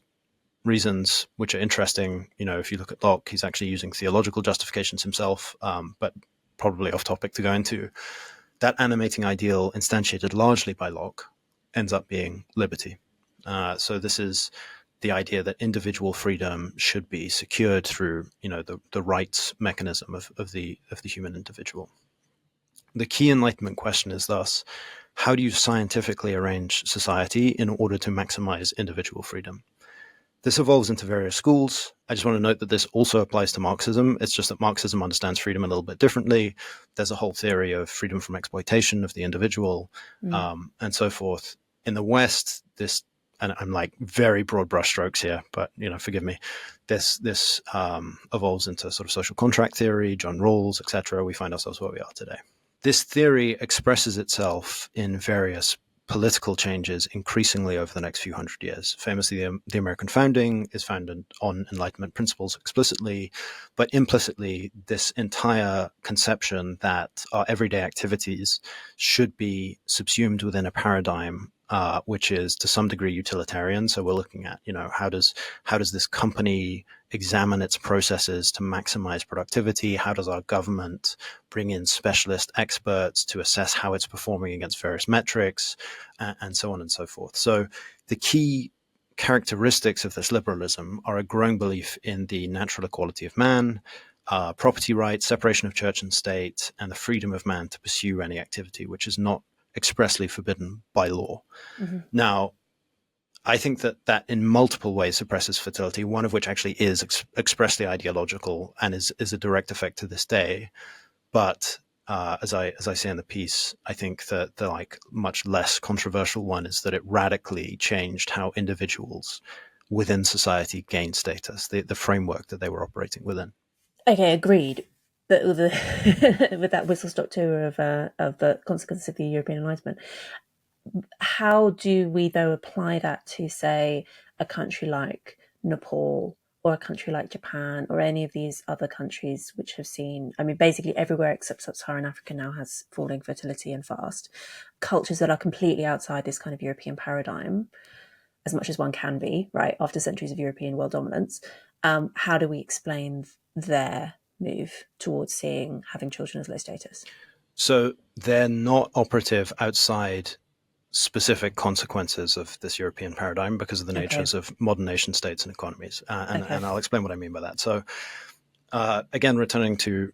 reasons which are interesting, if you look at Locke, he's actually using theological justifications himself, but probably off topic to go into. That animating ideal, instantiated largely by Locke, ends up being liberty. So this is the idea that individual freedom should be secured through, the rights mechanism of the human individual. The key Enlightenment question is thus, how do you scientifically arrange society in order to maximize individual freedom? This evolves into various schools. I just want to note that this also applies to Marxism. It's just that Marxism understands freedom a little bit differently. There's a whole theory of freedom from exploitation of the individual, and so forth. In the West, this, and I'm like very broad brushstrokes here, but forgive me. This evolves into sort of social contract theory, John Rawls, etc. We find ourselves where we are today. This theory expresses itself in various political changes increasingly over the next few hundred years. Famously, the American founding is founded on Enlightenment principles explicitly, but implicitly, this entire conception that our everyday activities should be subsumed within a paradigm which is to some degree utilitarian. So we're looking at, how does this company examine its processes to maximize productivity? How does our government bring in specialist experts to assess how it's performing against various metrics, and so on and so forth? So the key characteristics of this liberalism are a growing belief in the natural equality of man, property rights, separation of church and state, and the freedom of man to pursue any activity which is not expressly forbidden by law. Mm-hmm. Now, I think that in multiple ways suppresses fertility, one of which actually is expressly ideological and is a direct effect to this day. But as I say in the piece, I think that the like much less controversial one is that it radically changed how individuals within society gained status, the framework that they were operating within.
Okay, agreed. But with, with that whistle stop tour of the consequences of the European Enlightenment, how do we though apply that to, say, a country like Nepal or a country like Japan or any of these other countries which have seen, I mean, basically everywhere except sub-Saharan Africa now has falling fertility and fast, cultures that are completely outside this kind of European paradigm, as much as one can be, right, after centuries of European world dominance. How do we explain their move towards seeing having children as low status?
So they're not operative outside specific consequences of this European paradigm because of the
Okay.
natures of modern nation states and economies.
Okay.
And I'll explain what I mean by that. So again, returning to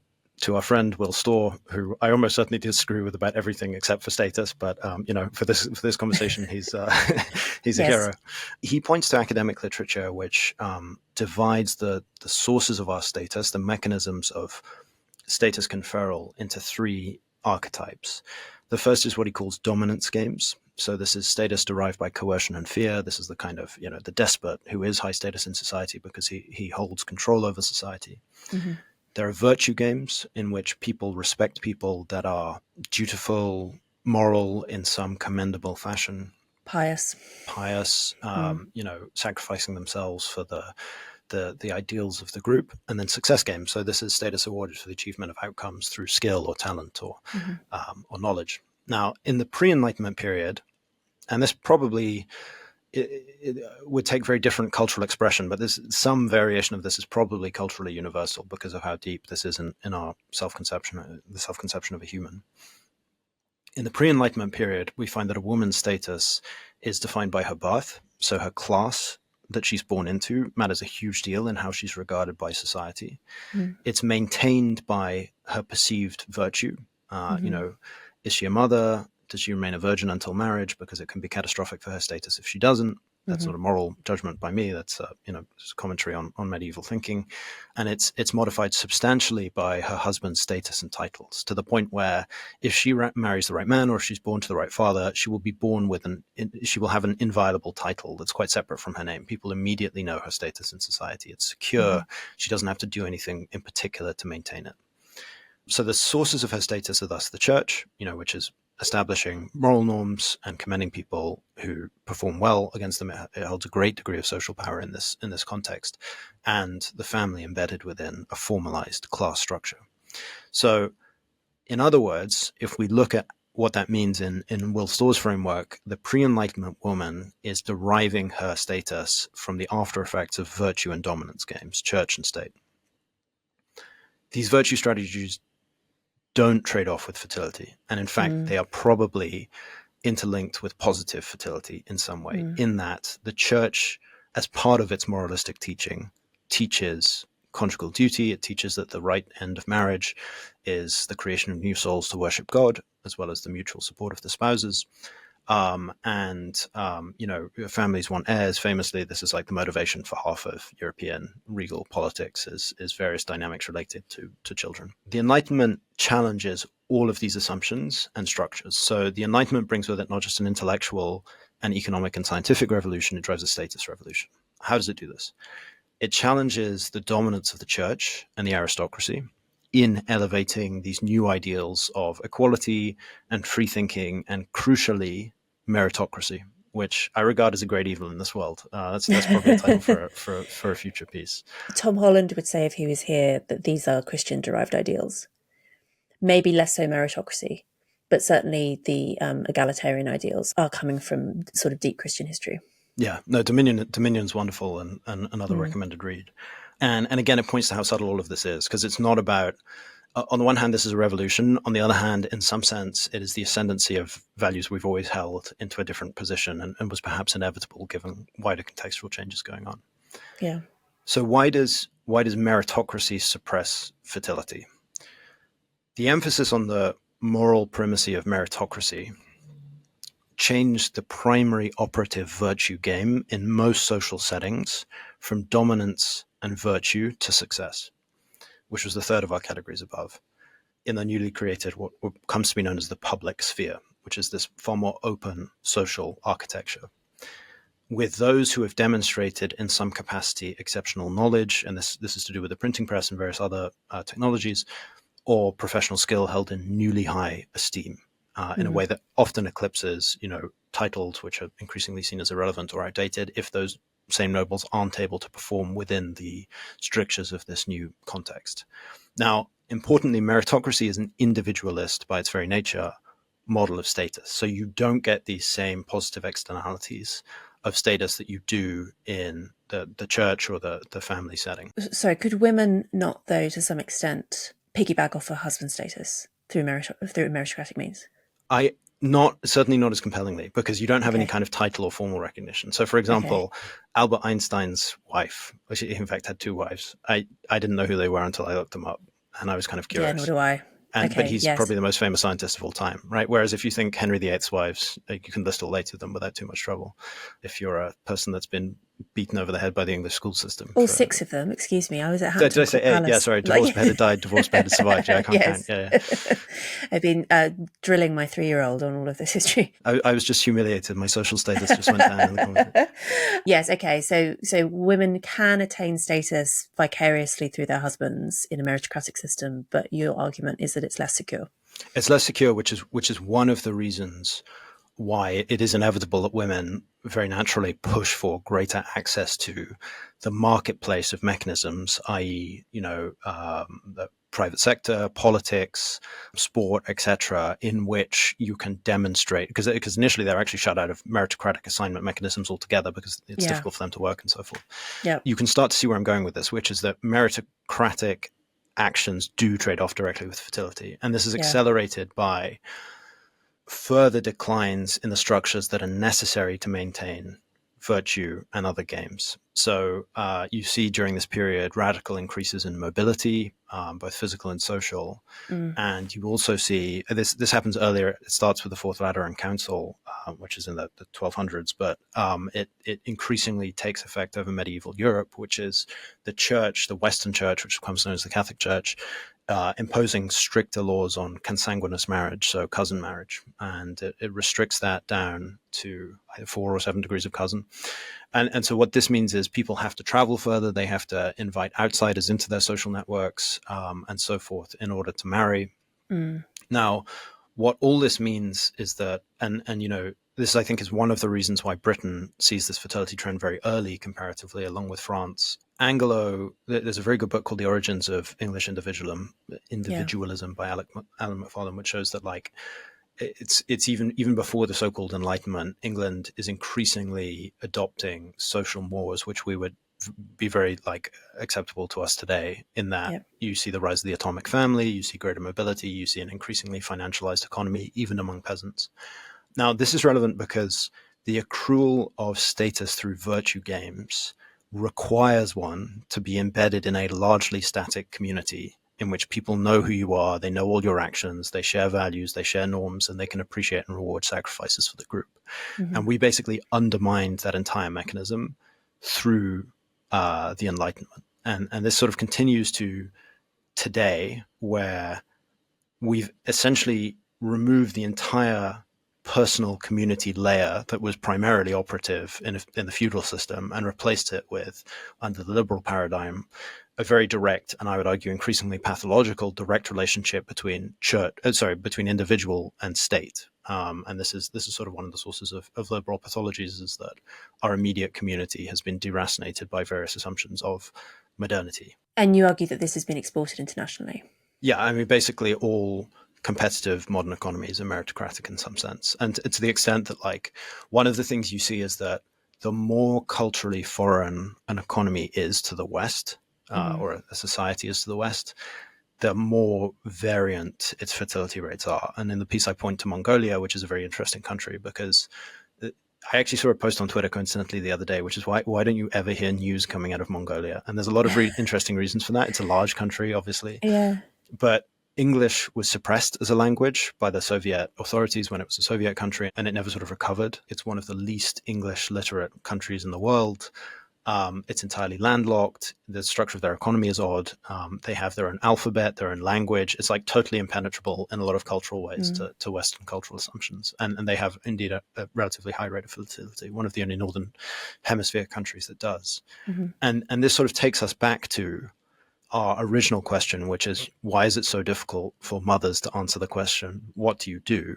our friend Will Storr, who I almost certainly disagree with about everything except for status, but for this conversation, he's he's a
Yes.
hero. He points to academic literature which divides the sources of our status, the mechanisms of status conferral, into three archetypes. The first is what he calls dominance games. So this is status derived by coercion and fear. This is the kind of, the despot who is high status in society because he holds control over society.
Mm-hmm.
There are virtue games in which people respect people that are dutiful, moral in some commendable fashion,
Pious.
pious,
Mm.
sacrificing themselves for the ideals of the group. And then success games. So this is status awarded for the achievement of outcomes through skill or talent or knowledge. Now, in the pre-Enlightenment period, and this probably it would take very different cultural expression, but there's some variation of this is probably culturally universal because of how deep this is in our self-conception, the self-conception of a human. In the pre-Enlightenment period, we find that a woman's status is defined by her birth, so her class that she's born into matters a huge deal in how she's regarded by society.
Mm.
It's maintained by her perceived virtue.
Mm-hmm.
Is she a mother? Does she remain a virgin until marriage? Because it can be catastrophic for her status if she doesn't. That's
Mm-hmm.
not a moral judgment by me. That's just commentary on medieval thinking, and it's modified substantially by her husband's status and titles to the point where if she marries the right man or if she's born to the right father, she will be born with she will have an inviolable title that's quite separate from her name. People immediately know her status in society. It's secure.
Mm-hmm.
She doesn't have to do anything in particular to maintain it. So the sources of her status are thus the church, which is establishing moral norms and commending people who perform well against them. It holds a great degree of social power in this context, and the family embedded within a formalized class structure. So, in other words, if we look at what that means in Will Storr's framework, the pre-Enlightenment woman is deriving her status from the after effects of virtue and dominance games, church and state. These virtue strategies don't trade off with fertility. And in fact, they are probably interlinked with positive fertility in some way, in that the church, as part of its moralistic teaching, teaches conjugal duty. It teaches that the right end of marriage is the creation of new souls to worship God, as well as the mutual support of the spouses. Families want heirs. Famously, this is like the motivation for half of European regal politics is various dynamics related to children. The Enlightenment challenges all of these assumptions and structures. So the Enlightenment brings with it not just an intellectual and economic and scientific revolution, it drives a status revolution. How does it do this? It challenges the dominance of the church and the aristocracy in elevating these new ideals of equality and free thinking and, crucially, meritocracy, which I regard as a great evil in this world. That's probably a title for a future piece.
Tom Holland would say if he was here that these are Christian-derived ideals. Maybe less so meritocracy, but certainly the egalitarian ideals are coming from sort of deep Christian history.
Yeah, no, Dominion's wonderful and another recommended read. And again, it points to how subtle all of this is, because it's not about, on the one hand, this is a revolution. On the other hand, in some sense, it is the ascendancy of values we've always held into a different position and was perhaps inevitable given wider contextual changes going on.
Yeah.
So why does meritocracy suppress fertility? The emphasis on the moral primacy of meritocracy changed the primary operative virtue game in most social settings from dominance and virtue to success, which was the third of our categories above, in the newly created what comes to be known as the public sphere, which is this far more open social architecture, with those who have demonstrated in some capacity exceptional knowledge, and this is to do with the printing press and various other technologies, or professional skill held in newly high esteem, in a way that often eclipses, titles which are increasingly seen as irrelevant or outdated if those same nobles aren't able to perform within the strictures of this new context. Now, importantly, meritocracy is an individualist by its very nature model of status. So you don't get these same positive externalities of status that you do in the church or the family setting.
So could women not, though, to some extent, piggyback off a husband status through meritocratic means?
Certainly not as compellingly, because you don't have any kind of title or formal recognition. So, for example, Albert Einstein's wife, she in fact had two wives. I didn't know who they were until I looked them up, and I was kind of curious.
Yeah, nor do I.
But he's probably the most famous scientist of all time, right? Whereas if you think Henry VIII's wives, you can list all 8 of them without too much trouble. If you're a person that's been beaten over the head by the English school system.
All 6 of them, excuse me. I was at Hampton
Did I say 8?
Palace.
Yeah, sorry. Divorced beheaded died, divorced beheaded survived. Yeah, I can't count. Yeah.
I've been drilling my 3-year-old on all of this history.
I was just humiliated. My social status just went down in the comments.
Yes, okay. So women can attain status vicariously through their husbands in a meritocratic system, but your argument is that it's less secure.
It's less secure, which is one of the reasons why it is inevitable that women very naturally push for greater access to the marketplace of mechanisms, i.e., the private sector, politics, sport, etc., in which you can demonstrate, because initially they're actually shut out of meritocratic assignment mechanisms altogether because it's difficult for them to work and so forth.
Yeah.
You can start to see where I'm going with this, which is that meritocratic actions do trade off directly with fertility. And this is accelerated by further declines in the structures that are necessary to maintain virtue and other games. So you see during this period radical increases in mobility, both physical and social. And you also see, this happens earlier, it starts with the Fourth Lateran Council, which is in the 1200s, but it increasingly takes effect over medieval Europe, which is the church, the Western church, which becomes known as the Catholic Church, imposing stricter laws on consanguineous marriage, so cousin marriage, and it restricts that down to 4 or 7 degrees of cousin. And so what this means is people have to travel further, they have to invite outsiders into their social networks, and so forth in order to marry. Now, what all this means is that, and this I think is one of the reasons why Britain sees this fertility trend very early comparatively, along with France. There's a very good book called The Origins of English Individualism by Alan McFarlane, which shows that it's even before the so-called Enlightenment, England is increasingly adopting social mores, which we would be very acceptable to us today, in that you see the rise of the atomic family, you see greater mobility, you see an increasingly financialized economy, even among peasants. Now, this is relevant because the accrual of status through virtue games requires one to be embedded in a largely static community in which people know who you are, they know all your actions, they share values, they share norms, and they can appreciate and reward sacrifices for the group. And we basically undermined that entire mechanism through the Enlightenment. And this sort of continues to today, where we've essentially removed the entire personal community layer that was primarily operative in the feudal system and replaced it with, under the liberal paradigm, a very direct, and I would argue increasingly pathological, direct relationship between between individual and state. And this is sort of one of the sources of liberal pathologies, is that our immediate community has been deracinated by various assumptions of modernity.
And you argue that this has been exported internationally?
Yeah, I mean, basically all competitive modern economies are meritocratic in some sense. And to the extent that one of the things you see is that the more culturally foreign an economy is to the West, or a society is to the West, the more variant its fertility rates are. And in the piece I point to Mongolia, which is a very interesting country, because I actually saw a post on Twitter coincidentally the other day, which is why don't you ever hear news coming out of Mongolia? And there's a lot of interesting reasons for that. It's a large country, obviously.
Yeah.
But English was suppressed as a language by the Soviet authorities when it was a Soviet country, and it never sort of recovered. It's one of the least English literate countries in the world. It's entirely landlocked. The structure of their economy is odd. They have their own alphabet, their own language. It's like totally impenetrable in a lot of cultural ways to Western cultural assumptions. And they have indeed a relatively high rate of fertility, one of the only Northern Hemisphere countries that does.
Mm-hmm.
And this sort of takes us back to our original question, which is, why is it so difficult for mothers to answer the question, what do you do?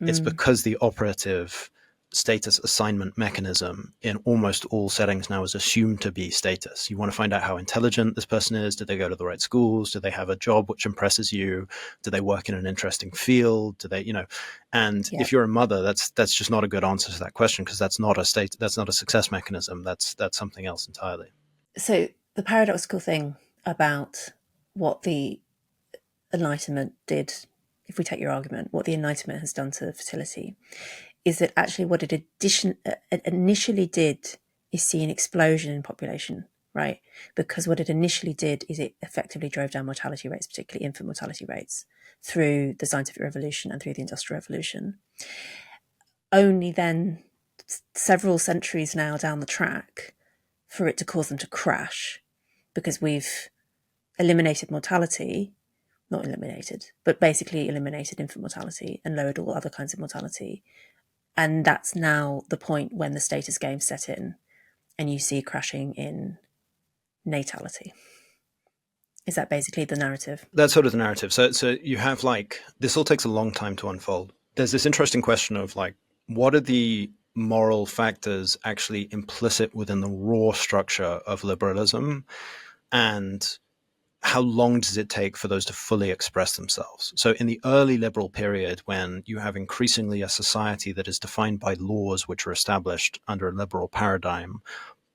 It's because the operative status assignment mechanism in almost all settings now is assumed to be status. You want to find out how intelligent this person is. Do they go to the right schools? Do they have a job which impresses you? Do they work in an interesting field? Do they, and if you're a mother, that's just not a good answer to that question, because that's not a success mechanism. That's something else entirely.
So the paradoxical thing about what the Enlightenment did, if we take your argument, what the Enlightenment has done to fertility, is that actually what it initially did is see an explosion in population, right? Because what it initially did is it effectively drove down mortality rates, particularly infant mortality rates, through the scientific revolution and through the industrial revolution. Only then, several centuries now down the track, for it to cause them to crash, because we've eliminated mortality, not eliminated, but basically eliminated infant mortality and lowered all other kinds of mortality. And that's now the point when the status game set in and you see crashing in natality. Is that basically the narrative?
That's sort of the narrative. So you have this all takes a long time to unfold. There's this interesting question of what are the moral factors actually implicit within the raw structure of liberalism, and how long does it take for those to fully express themselves? So in the early liberal period, when you have increasingly a society that is defined by laws which are established under a liberal paradigm,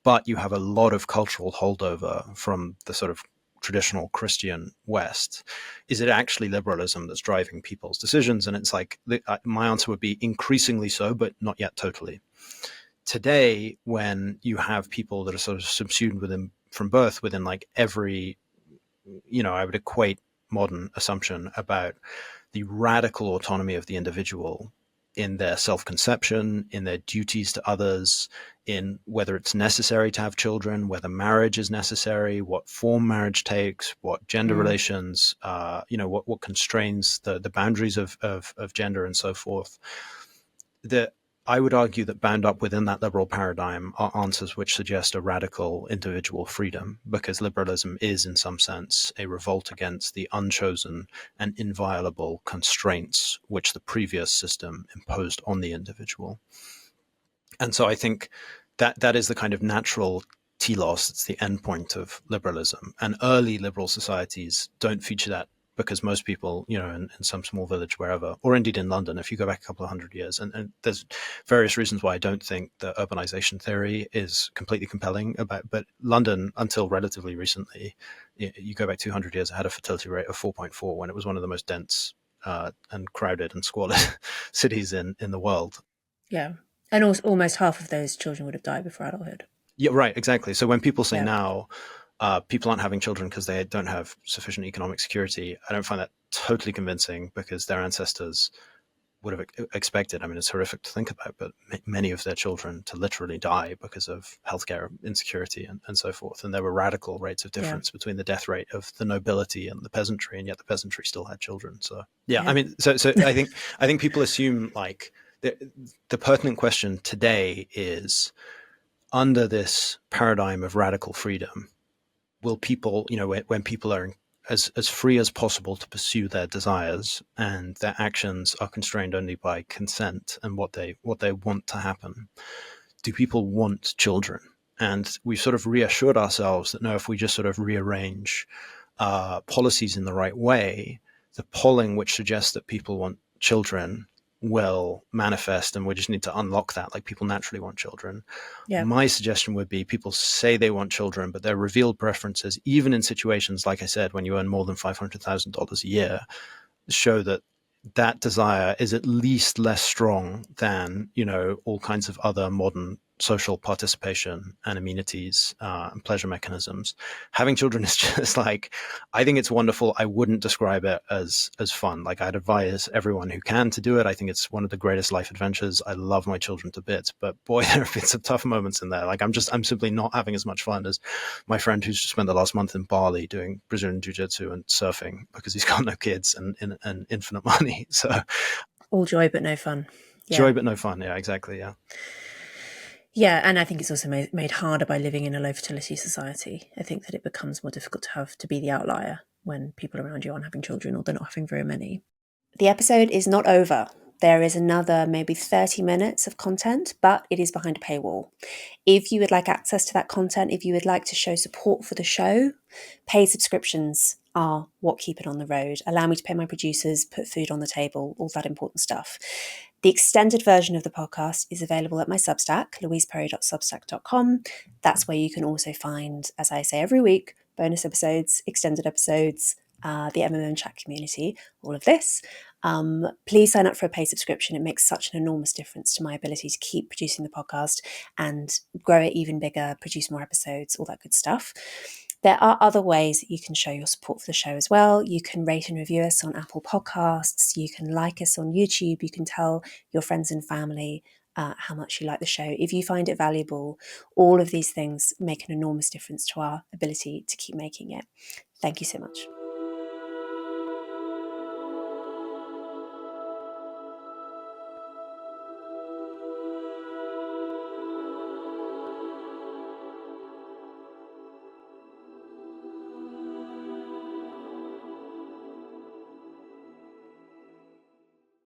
but you have a lot of cultural holdover from the sort of traditional Christian West, is it actually liberalism that's driving people's decisions? And it's my answer would be increasingly so, but not yet totally. Today, when you have people that are sort of subsumed from birth within every, I would equate modern assumption about the radical autonomy of the individual in their self-conception, in their duties to others, in whether it's necessary to have children, whether marriage is necessary, what form marriage takes, what gender relations, what constrains the boundaries of gender and so forth. I would argue that bound up within that liberal paradigm are answers which suggest a radical individual freedom, because liberalism is, in some sense, a revolt against the unchosen and inviolable constraints which the previous system imposed on the individual. And so I think that is the kind of natural telos. It's the endpoint of liberalism. And early liberal societies don't feature that, because most people, in some small village, wherever, or indeed in London, if you go back a couple of hundred years, and there's various reasons why I don't think the urbanization theory is completely compelling but London, until relatively recently, you go back 200 years, had a fertility rate of 4.4 when it was one of the most dense and crowded and squalid cities in the world.
Yeah. And almost half of those children would have died before adulthood.
Yeah, right, exactly. So when people say now, people aren't having children because they don't have sufficient economic security, I don't find that totally convincing, because their ancestors would have expected, it's horrific to think about, but many of their children to literally die because of healthcare insecurity and so forth. And there were radical rates of difference between the death rate of the nobility and the peasantry, and yet the peasantry still had children. So so I think people assume the pertinent question today is, under this paradigm of radical freedom, will people, when people are as free as possible to pursue their desires, and their actions are constrained only by consent and what they want to happen, do people want children? And we've sort of reassured ourselves that no, if we just sort of rearrange policies in the right way, the polling which suggests that people want children will manifest, and we just need to unlock that. People naturally want children. Yeah. My suggestion would be, people say they want children, but their revealed preferences, even in situations, like I said, when you earn more than $500,000 a year, show that desire is at least less strong than, all kinds of other modern social participation and amenities and pleasure mechanisms. Having children is just like, I think it's wonderful. I wouldn't describe it as fun. Like, I'd advise everyone who can to do it. I think it's one of the greatest life adventures. I love my children to bits, but boy, there have been some tough moments in there. Like, I'm simply not having as much fun as my friend who's just spent the last month in Bali doing Brazilian jiu-jitsu and surfing because he's got no kids and infinite money. So
All joy but no fun.
joy but no fun. Yeah, exactly. Yeah.
Yeah, and I think it's also made harder by living in a low fertility society. I think that it becomes more difficult to be the outlier when people around you aren't having children or they're not having very many. The episode is not over. There is another maybe 30 minutes of content, but it is behind a paywall. If you would like access to that content, if you would like to show support for the show, paid subscriptions are what keep it on the road. Allow me to pay my producers, put food on the table, all that important stuff. The extended version of the podcast is available at my Substack, louiseperry.substack.com. That's where you can also find, as I say every week, bonus episodes, extended episodes, the MMM chat community, all of this. Please sign up for a paid subscription. It makes such an enormous difference to my ability to keep producing the podcast and grow it even bigger, produce more episodes, all that good stuff. There are other ways that you can show your support for the show as well. You can rate and review us on Apple Podcasts. You can like us on YouTube. You can tell your friends and family how much you like the show. If you find it valuable, all of these things make an enormous difference to our ability to keep making it. Thank you so much.